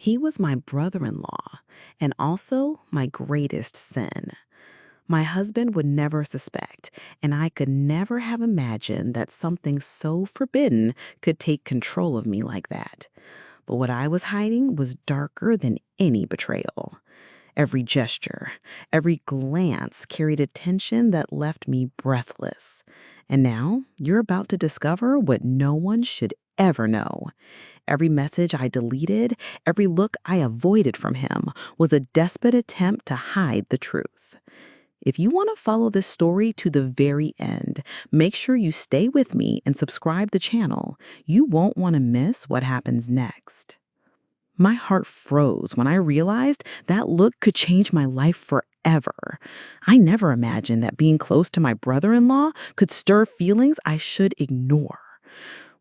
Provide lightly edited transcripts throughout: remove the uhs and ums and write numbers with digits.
He was my brother-in-law and also my greatest sin. My husband would never suspect, and I could never have imagined that something so forbidden could take control of me like that. But what I was hiding was darker than any betrayal. Every gesture, every glance carried a tension that left me breathless. And now you're about to discover what no one should ever know. Every message I deleted, every look I avoided from him was a desperate attempt to hide the truth. If you want to follow this story to the very end, make sure you stay with me and subscribe the channel. You won't want to miss what happens next. My heart froze when I realized that look could change my life forever. I never imagined that being close to my brother-in-law could stir feelings I should ignore.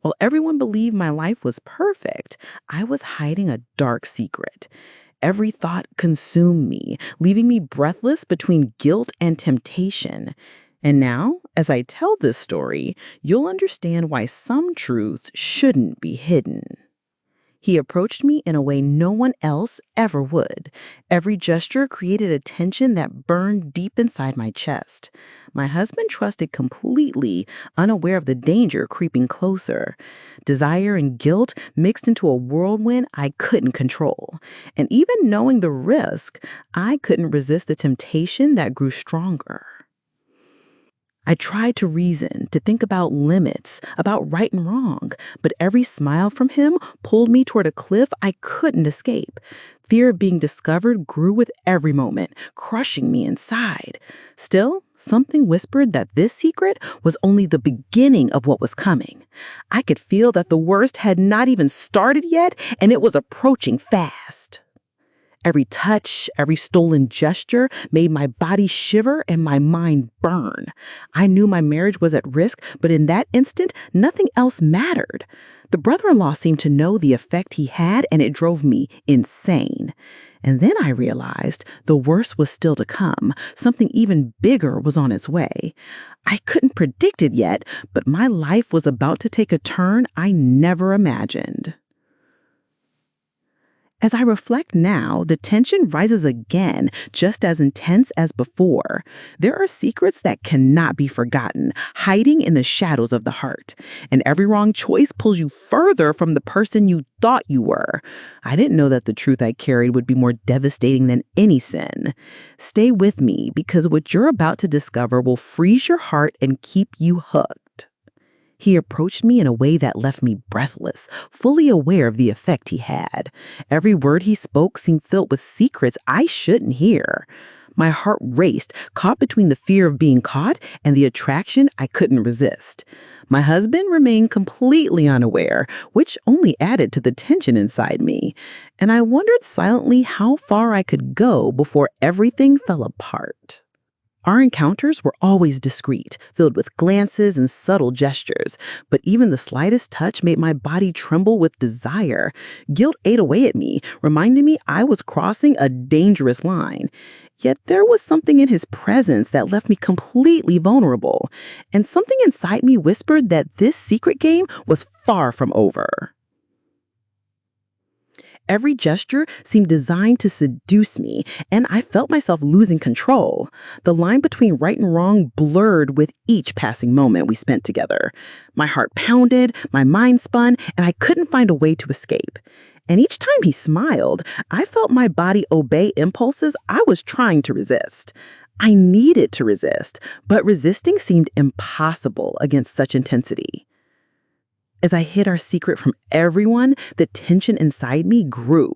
While everyone believed my life was perfect, I was hiding a dark secret. Every thought consumed me, leaving me breathless between guilt and temptation. And now, as I tell this story, you'll understand why some truths shouldn't be hidden. He approached me in a way no one else ever would. Every gesture created a tension that burned deep inside my chest. My husband trusted completely, unaware of the danger creeping closer. Desire and guilt mixed into a whirlwind I couldn't control. And even knowing the risk, I couldn't resist the temptation that grew stronger. I tried to reason, to think about limits, about right and wrong, but every smile from him pulled me toward a cliff I couldn't escape. Fear of being discovered grew with every moment, crushing me inside. Still, something whispered that this secret was only the beginning of what was coming. I could feel that the worst had not even started yet, and it was approaching fast. Every touch, every stolen gesture made my body shiver and my mind burn. I knew my marriage was at risk, but in that instant, nothing else mattered. The brother-in-law seemed to know the effect he had, and it drove me insane. And then I realized the worst was still to come. Something even bigger was on its way. I couldn't predict it yet, but my life was about to take a turn I never imagined. As I reflect now, the tension rises again, just as intense as before. There are secrets that cannot be forgotten, hiding in the shadows of the heart. And every wrong choice pulls you further from the person you thought you were. I didn't know that the truth I carried would be more devastating than any sin. Stay with me, because what you're about to discover will freeze your heart and keep you hooked. He approached me in a way that left me breathless, fully aware of the effect he had. Every word he spoke seemed filled with secrets I shouldn't hear. My heart raced, caught between the fear of being caught and the attraction I couldn't resist. My husband remained completely unaware, which only added to the tension inside me. And I wondered silently how far I could go before everything fell apart. Our encounters were always discreet, filled with glances and subtle gestures, but even the slightest touch made my body tremble with desire. Guilt ate away at me, reminding me I was crossing a dangerous line. Yet there was something in his presence that left me completely vulnerable, and something inside me whispered that this secret game was far from over. Every gesture seemed designed to seduce me, and I felt myself losing control. The line between right and wrong blurred with each passing moment we spent together. My heart pounded, my mind spun, and I couldn't find a way to escape. And each time he smiled, I felt my body obey impulses I was trying to resist. I needed to resist, but resisting seemed impossible against such intensity. As I hid our secret from everyone, the tension inside me grew.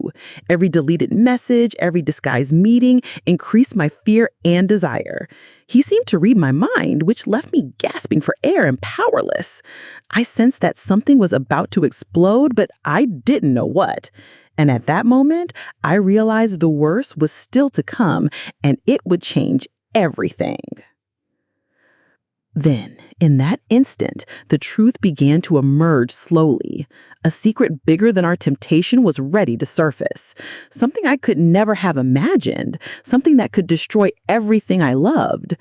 Every deleted message, every disguised meeting increased my fear and desire. He seemed to read my mind, which left me gasping for air and powerless. I sensed that something was about to explode, but I didn't know what. And at that moment, I realized the worst was still to come, and it would change everything. Then, in that instant, the truth began to emerge slowly. A secret bigger than our temptation was ready to surface. Something I could never have imagined. Something that could destroy everything I loved.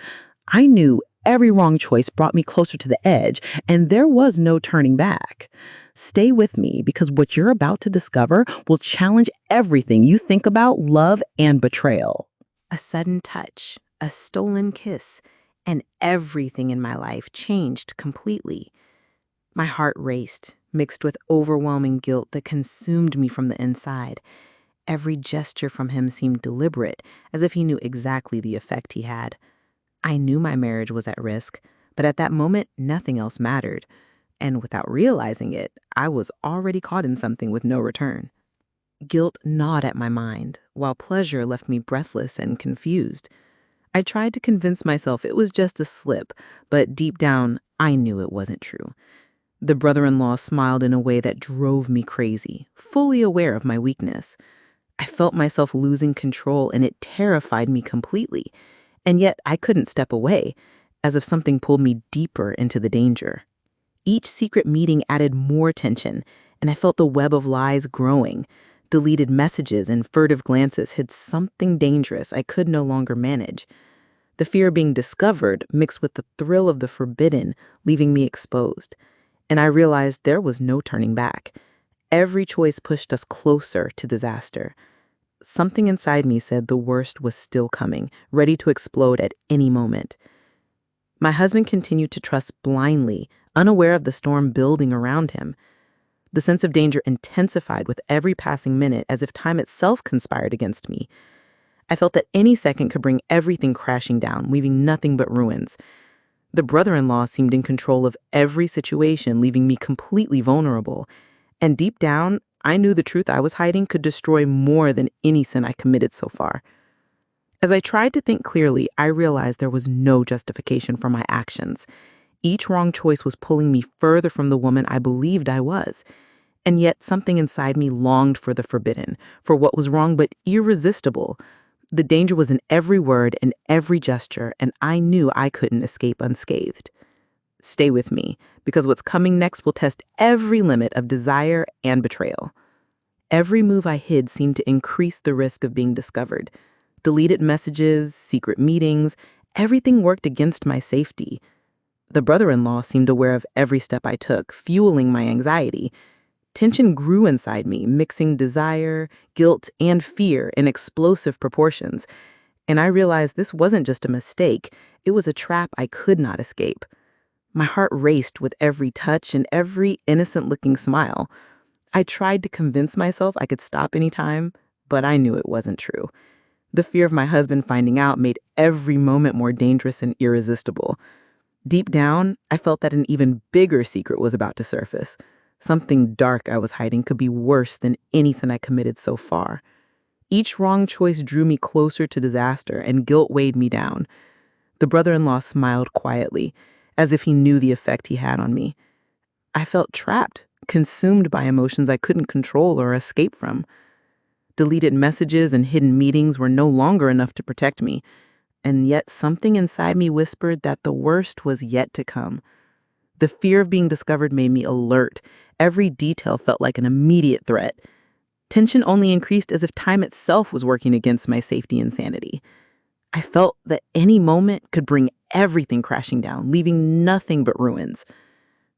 I knew every wrong choice brought me closer to the edge, and there was no turning back. Stay with me because what you're about to discover will challenge everything you think about love and betrayal. A sudden touch, a stolen kiss, and everything in my life changed completely. My heart raced, mixed with overwhelming guilt that consumed me from the inside. Every gesture from him seemed deliberate, as if he knew exactly the effect he had. I knew my marriage was at risk, but at that moment, nothing else mattered. And without realizing it, I was already caught in something with no return. Guilt gnawed at my mind, while pleasure left me breathless and confused. I tried to convince myself it was just a slip, but deep down, I knew it wasn't true. The brother-in-law smiled in a way that drove me crazy, fully aware of my weakness. I felt myself losing control, and it terrified me completely. And yet I couldn't step away, as if something pulled me deeper into the danger. Each secret meeting added more tension, and I felt the web of lies growing. Deleted messages and furtive glances hid something dangerous I could no longer manage. The fear of being discovered mixed with the thrill of the forbidden, leaving me exposed. And I realized there was no turning back. Every choice pushed us closer to disaster. Something inside me said the worst was still coming, ready to explode at any moment. My husband continued to trust blindly, unaware of the storm building around him. The sense of danger intensified with every passing minute, as if time itself conspired against me. I felt that any second could bring everything crashing down, leaving nothing but ruins. The brother-in-law seemed in control of every situation, leaving me completely vulnerable. And deep down, I knew the truth I was hiding could destroy more than any sin I committed so far. As I tried to think clearly, I realized there was no justification for my actions. Each wrong choice was pulling me further from the woman I believed I was. And yet something inside me longed for the forbidden, for what was wrong but irresistible. The danger was in every word and every gesture, and I knew I couldn't escape unscathed. Stay with me, because what's coming next will test every limit of desire and betrayal. Every move I hid seemed to increase the risk of being discovered. Deleted messages, secret meetings, everything worked against my safety. The brother-in-law seemed aware of every step I took, fueling my anxiety. Tension grew inside me, mixing desire, guilt, and fear in explosive proportions. And I realized this wasn't just a mistake, it was a trap I could not escape. My heart raced with every touch and every innocent-looking smile. I tried to convince myself I could stop any time, but I knew it wasn't true. The fear of my husband finding out made every moment more dangerous and irresistible. Deep down, I felt that an even bigger secret was about to surface. Something dark I was hiding could be worse than anything I committed so far. Each wrong choice drew me closer to disaster, and guilt weighed me down. The brother-in-law smiled quietly, as if he knew the effect he had on me. I felt trapped, consumed by emotions I couldn't control or escape from. Deleted messages and hidden meetings were no longer enough to protect me, and yet something inside me whispered that the worst was yet to come. The fear of being discovered made me alert. Every detail felt like an immediate threat. Tension only increased as if time itself was working against my safety and sanity. I felt that any moment could bring everything crashing down, leaving nothing but ruins.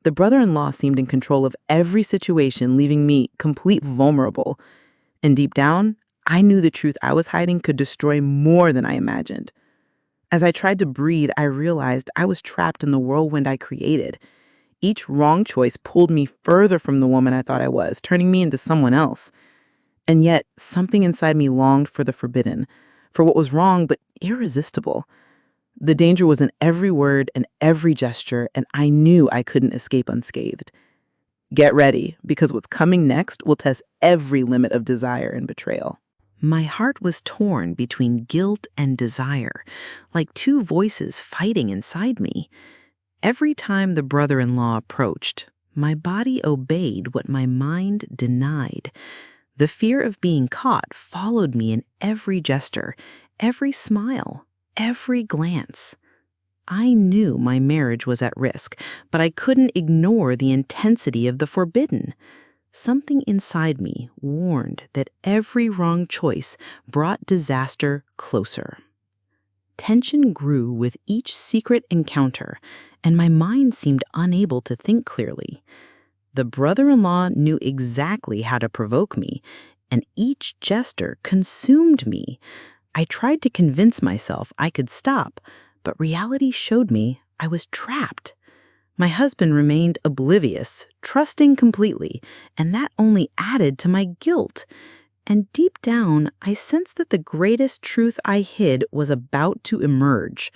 The brother-in-law seemed in control of every situation, leaving me complete vulnerable. And deep down, I knew the truth I was hiding could destroy more than I imagined. As I tried to breathe, I realized I was trapped in the whirlwind I created. Each wrong choice pulled me further from the woman I thought I was, turning me into someone else. And yet, something inside me longed for the forbidden, for what was wrong but irresistible. The danger was in every word and every gesture, and I knew I couldn't escape unscathed. Get ready, because what's coming next will test every limit of desire and betrayal. My heart was torn between guilt and desire, like two voices fighting inside me. Every time the brother-in-law approached, my body obeyed what my mind denied. The fear of being caught followed me in every gesture, every smile, every glance. I knew my marriage was at risk, but I couldn't ignore the intensity of the forbidden. Something inside me warned that every wrong choice brought disaster closer. Tension grew with each secret encounter, and my mind seemed unable to think clearly. The brother-in-law knew exactly how to provoke me, and each gesture consumed me. I tried to convince myself I could stop, but reality showed me I was trapped. My husband remained oblivious, trusting completely, and that only added to my guilt. And deep down, I sensed that the greatest truth I hid was about to emerge.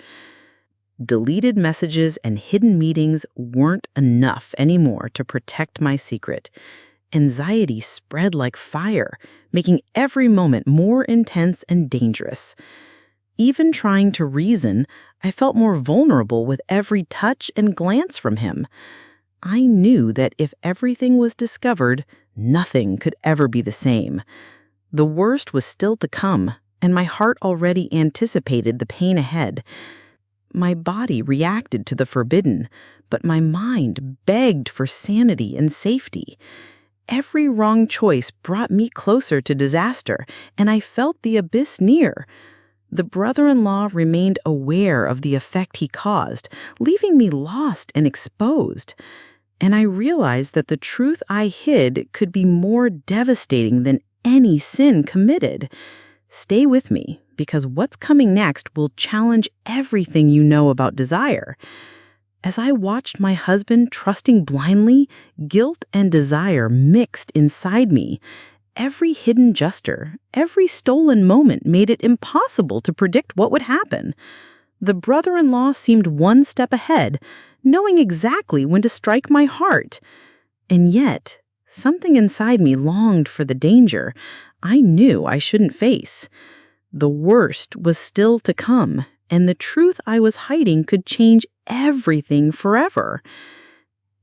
Deleted messages and hidden meetings weren't enough anymore to protect my secret. Anxiety spread like fire, making every moment more intense and dangerous. Even trying to reason, I felt more vulnerable with every touch and glance from him. I knew that if everything was discovered, nothing could ever be the same. The worst was still to come, and my heart already anticipated the pain ahead. My body reacted to the forbidden, but my mind begged for sanity and safety. Every wrong choice brought me closer to disaster, and I felt the abyss near. The brother-in-law remained aware of the effect he caused, leaving me lost and exposed. And I realized that the truth I hid could be more devastating than any sin committed. Stay with me, because what's coming next will challenge everything you know about desire. As I watched my husband trusting blindly, guilt and desire mixed inside me. Every hidden gesture, every stolen moment made it impossible to predict what would happen. The brother-in-law seemed one step ahead, knowing exactly when to strike my heart. And yet, something inside me longed for the danger I knew I shouldn't face. The worst was still to come, and the truth I was hiding could change everything forever.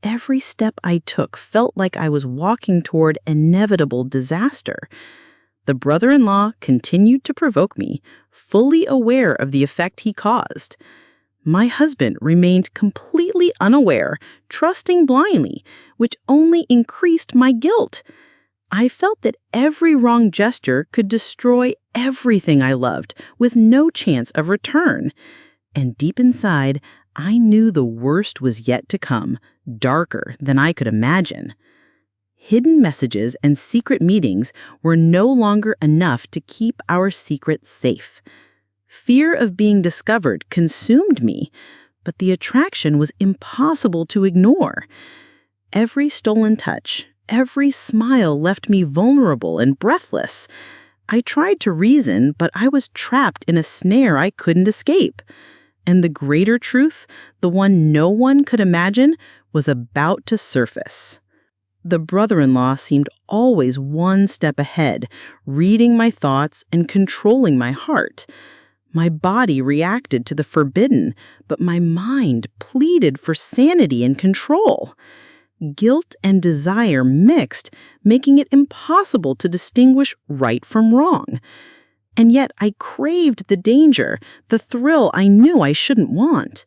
Every step I took felt like I was walking toward inevitable disaster. The brother-in-law continued to provoke me, fully aware of the effect he caused. My husband remained completely unaware, trusting blindly, which only increased my guilt. I felt that every wrong gesture could destroy everything I loved, with no chance of return. And deep inside, I knew the worst was yet to come, darker than I could imagine. Hidden messages and secret meetings were no longer enough to keep our secret safe. Fear of being discovered consumed me, but the attraction was impossible to ignore. Every stolen touch, every smile left me vulnerable and breathless. I tried to reason, but I was trapped in a snare I couldn't escape. And the greater truth, the one no one could imagine, was about to surface. The brother-in-law seemed always one step ahead, reading my thoughts and controlling my heart. My body reacted to the forbidden, but my mind pleaded for sanity and control. Guilt and desire mixed, making it impossible to distinguish right from wrong. And yet I craved the danger, the thrill I knew I shouldn't want.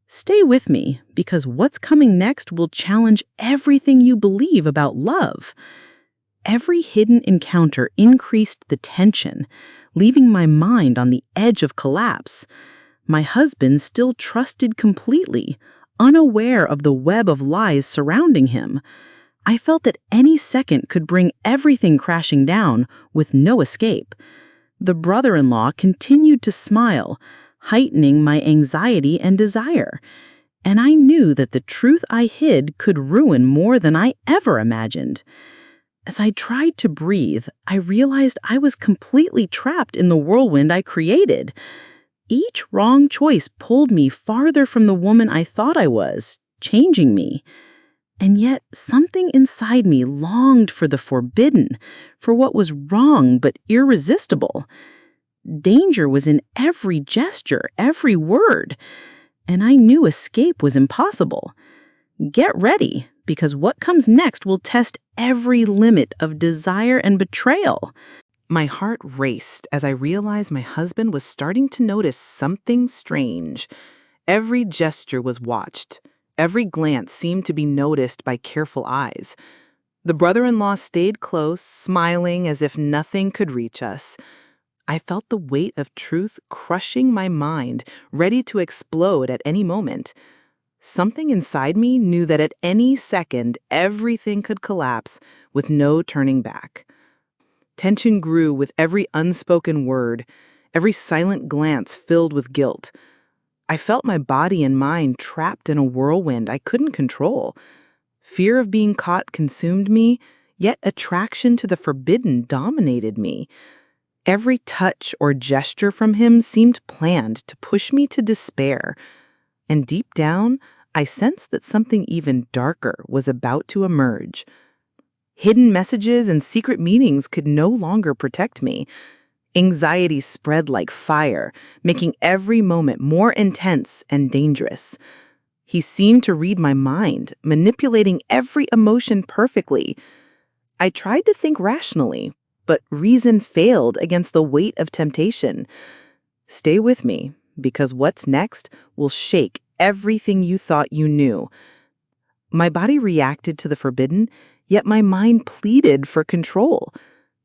Stay with me, because what's coming next will challenge everything you believe about love. Every hidden encounter increased the tension, leaving my mind on the edge of collapse. My husband still trusted completely, unaware of the web of lies surrounding him. I felt that any second could bring everything crashing down, with no escape. The brother-in-law continued to smile, heightening my anxiety and desire. And I knew that the truth I hid could ruin more than I ever imagined. As I tried to breathe, I realized I was completely trapped in the whirlwind I created. Each wrong choice pulled me farther from the woman I thought I was, changing me. And yet something inside me longed for the forbidden, for what was wrong but irresistible. Danger was in every gesture, every word, and I knew escape was impossible. Get ready, because what comes next will test every limit of desire and betrayal. My heart raced as I realized my husband was starting to notice something strange. Every gesture was watched. Every glance seemed to be noticed by careful eyes. The brother-in-law stayed close, smiling as if nothing could reach us. I felt the weight of truth crushing my mind, ready to explode at any moment. Something inside me knew that at any second, everything could collapse with no turning back. Tension grew with every unspoken word, every silent glance filled with guilt. I felt my body and mind trapped in a whirlwind I couldn't control. Fear of being caught consumed me, yet attraction to the forbidden dominated me. Every touch or gesture from him seemed planned to push me to despair. And deep down, I sensed that something even darker was about to emerge. Hidden messages and secret meetings could no longer protect me. Anxiety spread like fire, making every moment more intense and dangerous. He seemed to read my mind, manipulating every emotion perfectly. I tried to think rationally, but reason failed against the weight of temptation. Stay with me, because what's next will shake everything you thought you knew. My body reacted to the forbidden, yet my mind pleaded for control.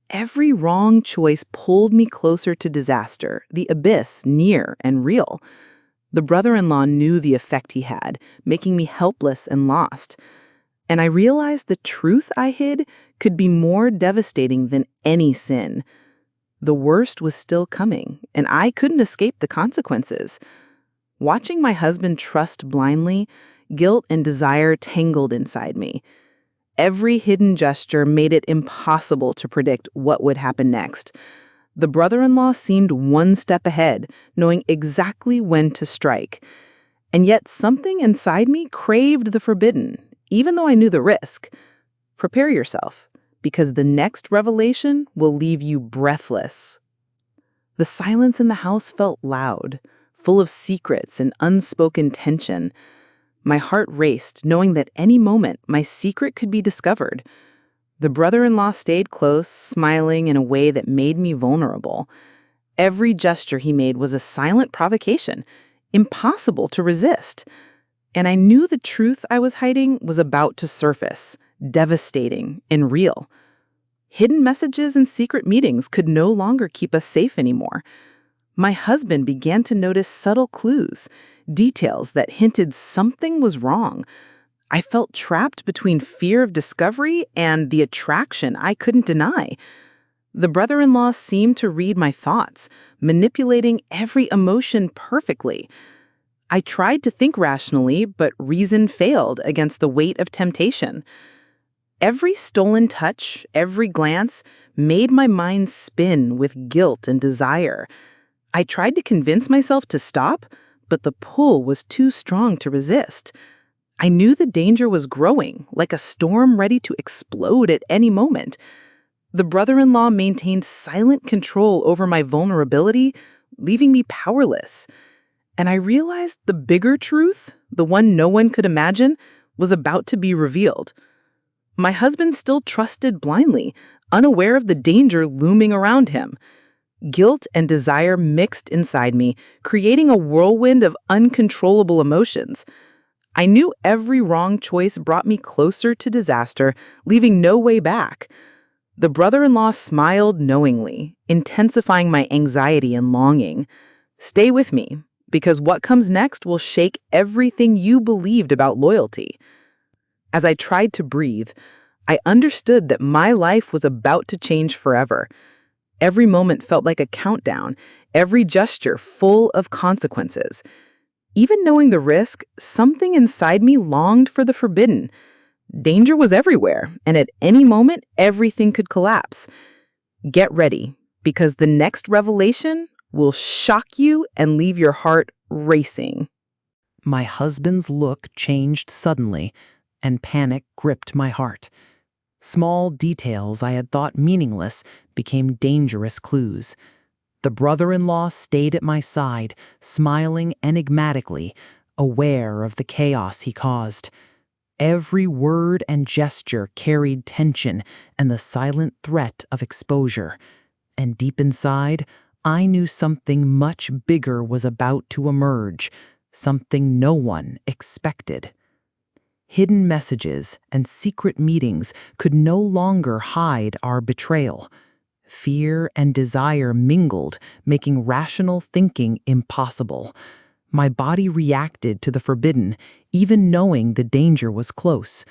Every wrong choice pulled me closer to disaster, the abyss near and real. The brother-in-law knew the effect he had, making me helpless and lost. And I realized the truth I hid could be more devastating than any sin. The worst was still coming, and I couldn't escape the consequences. Watching my husband trust blindly, guilt and desire tangled inside me. Every hidden gesture made it impossible to predict what would happen next. The brother-in-law seemed one step ahead, knowing exactly when to strike. And yet something inside me craved the forbidden, even though I knew the risk. Prepare yourself, because the next revelation will leave you breathless. The silence in the house felt loud, full of secrets and unspoken tension. My heart raced, knowing that any moment my secret could be discovered. The brother-in-law stayed close, smiling in a way that made me vulnerable. Every gesture he made was a silent provocation, impossible to resist. And I knew the truth I was hiding was about to surface, devastating and real. Hidden messages and secret meetings could no longer keep us safe anymore. My husband began to notice subtle clues, details that hinted something was wrong. I felt trapped between fear of discovery and the attraction I couldn't deny. The brother-in-law seemed to read my thoughts, manipulating every emotion perfectly. I tried to think rationally, but reason failed against the weight of temptation. Every stolen touch, every glance, made my mind spin with guilt and desire. I tried to convince myself to stop, but the pull was too strong to resist. I knew the danger was growing, like a storm ready to explode at any moment. The brother-in-law maintained silent control over my vulnerability, leaving me powerless. And I realized the bigger truth, the one no one could imagine, was about to be revealed. My husband still trusted blindly, unaware of the danger looming around him. Guilt and desire mixed inside me, creating a whirlwind of uncontrollable emotions. I knew every wrong choice brought me closer to disaster, leaving no way back. The brother-in-law smiled knowingly, intensifying my anxiety and longing. Stay with me, because what comes next will shake everything you believed about loyalty. As I tried to breathe, I understood that my life was about to change forever. Every moment felt like a countdown, every gesture full of consequences. Even knowing the risk, something inside me longed for the forbidden. Danger was everywhere, and at any moment, everything could collapse. Get ready, because the next revelation will shock you and leave your heart racing. My husband's look changed suddenly, and panic gripped my heart. Small details I had thought meaningless became dangerous clues. The brother-in-law stayed at my side, smiling enigmatically, aware of the chaos he caused. Every word and gesture carried tension and the silent threat of exposure. And deep inside, I knew something much bigger was about to emerge, something no one expected. Hidden messages and secret meetings could no longer hide our betrayal. Fear and desire mingled, making rational thinking impossible. My body reacted to the forbidden, even knowing the danger was close.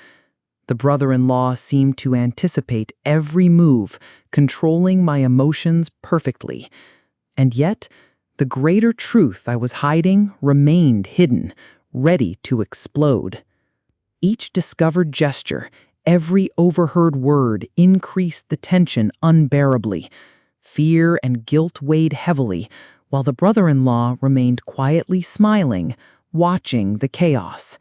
The brother-in-law seemed to anticipate every move, controlling my emotions perfectly. And yet, the greater truth I was hiding remained hidden, ready to explode. Each discovered gesture, every overheard word increased the tension unbearably. Fear and guilt weighed heavily, while the brother-in-law remained quietly smiling, watching the chaos.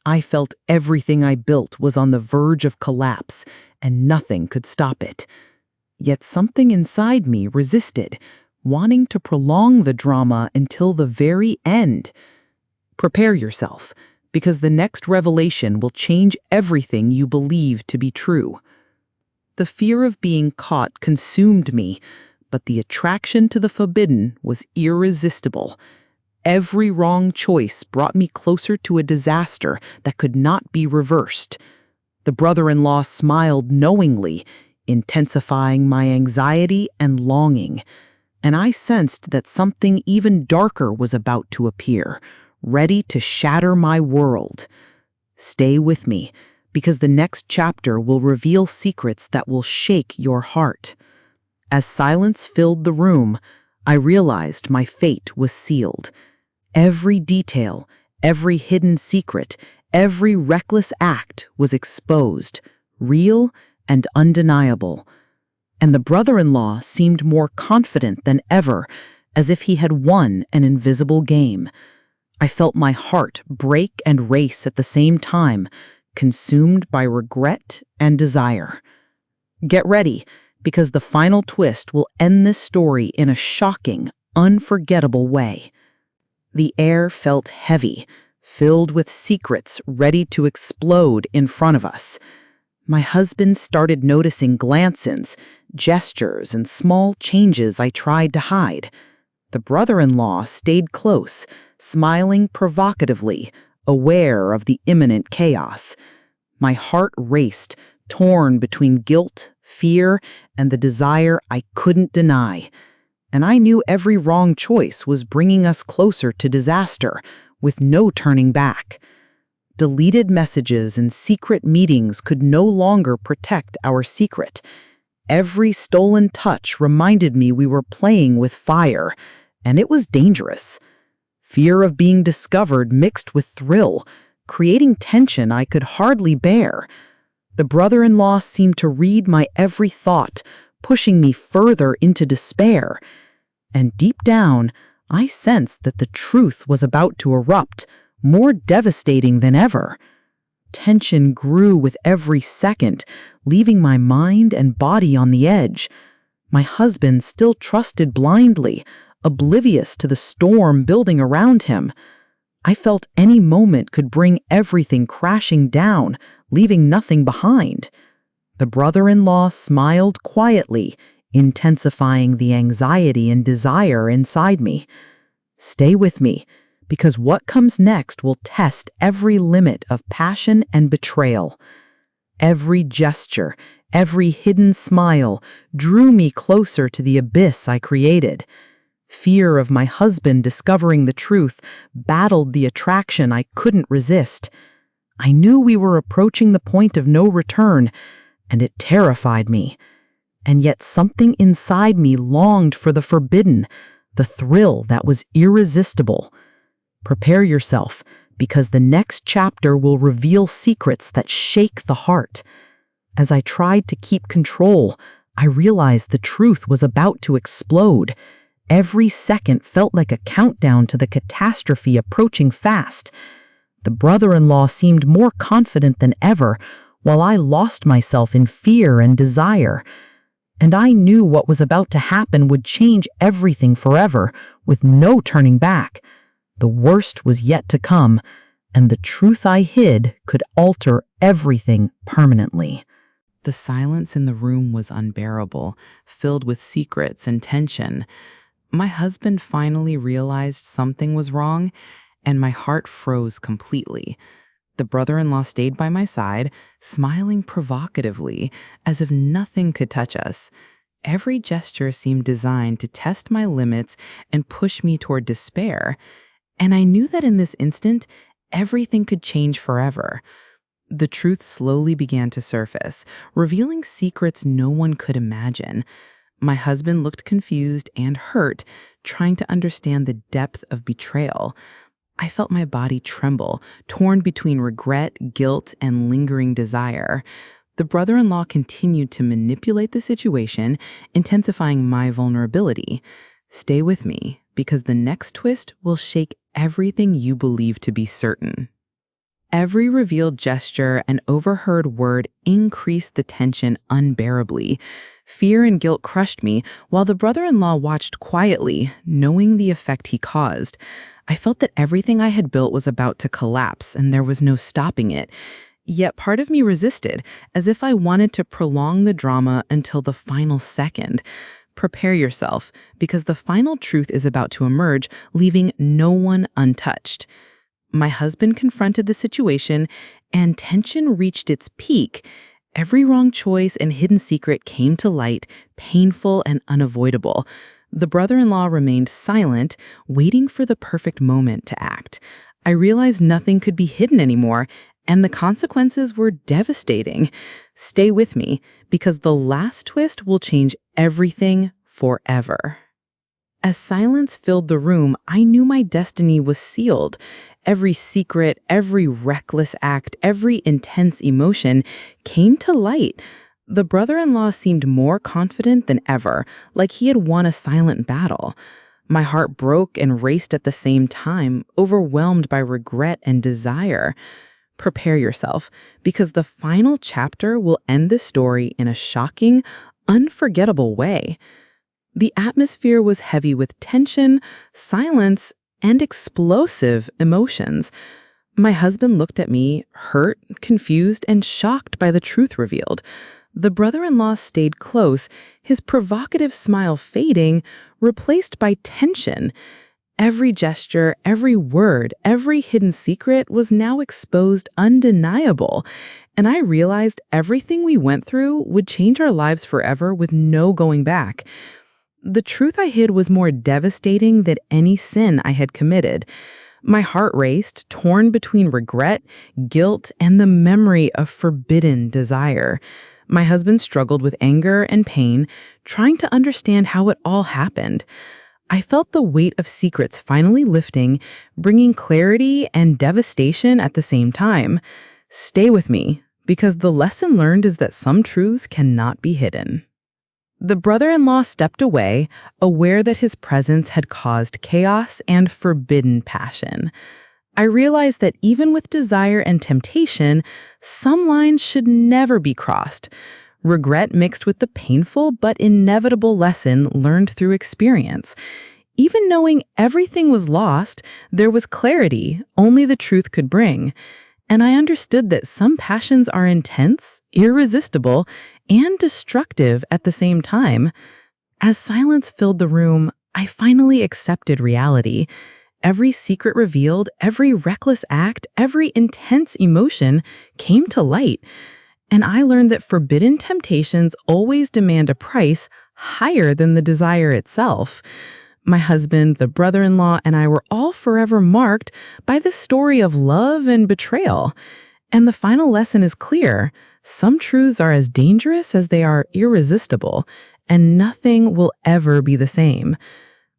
I felt everything I built was on the verge of collapse, and nothing could stop it. Yet something inside me resisted, wanting to prolong the drama until the very end. Prepare yourself, because the next revelation will change everything you believe to be true. The fear of being caught consumed me, but the attraction to the forbidden was irresistible. Every wrong choice brought me closer to a disaster that could not be reversed. The brother-in-law smiled knowingly, intensifying my anxiety and longing, and I sensed that something even darker was about to appear, ready to shatter my world. Stay with me, because the next chapter will reveal secrets that will shake your heart. As silence filled the room, I realized my fate was sealed. Every detail, every hidden secret, every reckless act was exposed, real and undeniable. And the brother-in-law seemed more confident than ever, as if he had won an invisible game. I felt my heart break and race at the same time, consumed by regret and desire. Get ready, because the final twist will end this story in a shocking, unforgettable way. The air felt heavy, filled with secrets ready to explode in front of us. My husband started noticing glances, gestures, and small changes I tried to hide. The brother-in-law stayed close, smiling provocatively, aware of the imminent chaos. My heart raced, torn between guilt, fear, and the desire I couldn't deny. And I knew every wrong choice was bringing us closer to disaster, with no turning back. Deleted messages and secret meetings could no longer protect our secret. Every stolen touch reminded me we were playing with fire, and it was dangerous. Fear of being discovered mixed with thrill, creating tension I could hardly bear. The brother-in-law seemed to read my every thought, pushing me further into despair. And deep down, I sensed that the truth was about to erupt, more devastating than ever. Tension grew with every second, leaving my mind and body on the edge. My husband still trusted blindly, oblivious to the storm building around him. I felt any moment could bring everything crashing down, leaving nothing behind. The brother-in-law smiled quietly, intensifying the anxiety and desire inside me. Stay with me, because what comes next will test every limit of passion and betrayal. Every gesture, every hidden smile drew me closer to the abyss I created. Fear of my husband discovering the truth battled the attraction I couldn't resist. I knew we were approaching the point of no return, and it terrified me. And yet something inside me longed for the forbidden, the thrill that was irresistible. Prepare yourself, because the next chapter will reveal secrets that shake the heart. As I tried to keep control, I realized the truth was about to explode. Every second felt like a countdown to the catastrophe approaching fast. The brother-in-law seemed more confident than ever, while I lost myself in fear and desire. And I knew what was about to happen would change everything forever, with no turning back. The worst was yet to come, and the truth I hid could alter everything permanently. The silence in the room was unbearable, filled with secrets and tension. My husband finally realized something was wrong, and my heart froze completely. The brother-in-law stayed by my side, smiling provocatively, as if nothing could touch us. Every gesture seemed designed to test my limits and push me toward despair. And I knew that in this instant, everything could change forever. The truth slowly began to surface, revealing secrets no one could imagine. My husband looked confused and hurt, trying to understand the depth of betrayal. I felt my body tremble, torn between regret, guilt, and lingering desire. The brother-in-law continued to manipulate the situation, intensifying my vulnerability. Stay with me, because the next twist will shake everything you believe to be certain. Every revealed gesture and overheard word increased the tension unbearably. Fear and guilt crushed me, while the brother-in-law watched quietly, knowing the effect he caused. I felt that everything I had built was about to collapse, and there was no stopping it. Yet part of me resisted, as if I wanted to prolong the drama until the final second. Prepare yourself, because the final truth is about to emerge, leaving no one untouched. My husband confronted the situation, and tension reached its peak. Every wrong choice and hidden secret came to light, painful and unavoidable. The brother-in-law remained silent, waiting for the perfect moment to act. I realized nothing could be hidden anymore, and the consequences were devastating. Stay with me, because the last twist will change everything forever. As silence filled the room, I knew my destiny was sealed. Every secret, every reckless act, every intense emotion came to light. The brother-in-law seemed more confident than ever, like he had won a silent battle. My heart broke and raced at the same time, overwhelmed by regret and desire. Prepare yourself, because the final chapter will end the story in a shocking, unforgettable way. The atmosphere was heavy with tension, silence, and explosive emotions. My husband looked at me, hurt, confused, and shocked by the truth revealed. The brother-in-law stayed close, his provocative smile fading, replaced by tension. Every gesture, every word, every hidden secret was now exposed undeniable, and I realized everything we went through would change our lives forever with no going back. The truth I hid was more devastating than any sin I had committed. My heart raced, torn between regret, guilt, and the memory of forbidden desire. My husband struggled with anger and pain, trying to understand how it all happened. I felt the weight of secrets finally lifting, bringing clarity and devastation at the same time. Stay with me, because the lesson learned is that some truths cannot be hidden. The brother-in-law stepped away, aware that his presence had caused chaos and forbidden passion. I realized that even with desire and temptation, some lines should never be crossed. Regret mixed with the painful but inevitable lesson learned through experience. Even knowing everything was lost, there was clarity only the truth could bring. And I understood that some passions are intense, irresistible, and destructive at the same time. As silence filled the room, I finally accepted reality. Every secret revealed, every reckless act, every intense emotion came to light. And I learned that forbidden temptations always demand a price higher than the desire itself. My husband, the brother-in-law, and I were all forever marked by the story of love and betrayal. And the final lesson is clear. Some truths are as dangerous as they are irresistible, and nothing will ever be the same.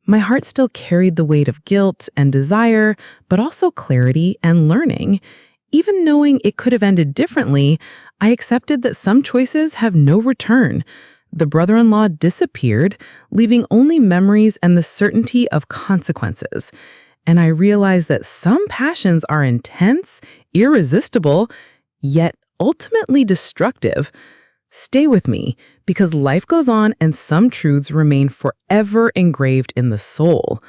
My heart still carried the weight of guilt and desire, but also clarity and learning. Even knowing it could have ended differently, I accepted that some choices have no return. The brother-in-law disappeared, leaving only memories and the certainty of consequences. And I realized that some passions are intense, irresistible, yet ultimately destructive. Stay with me, because life goes on and some truths remain forever engraved in the soul.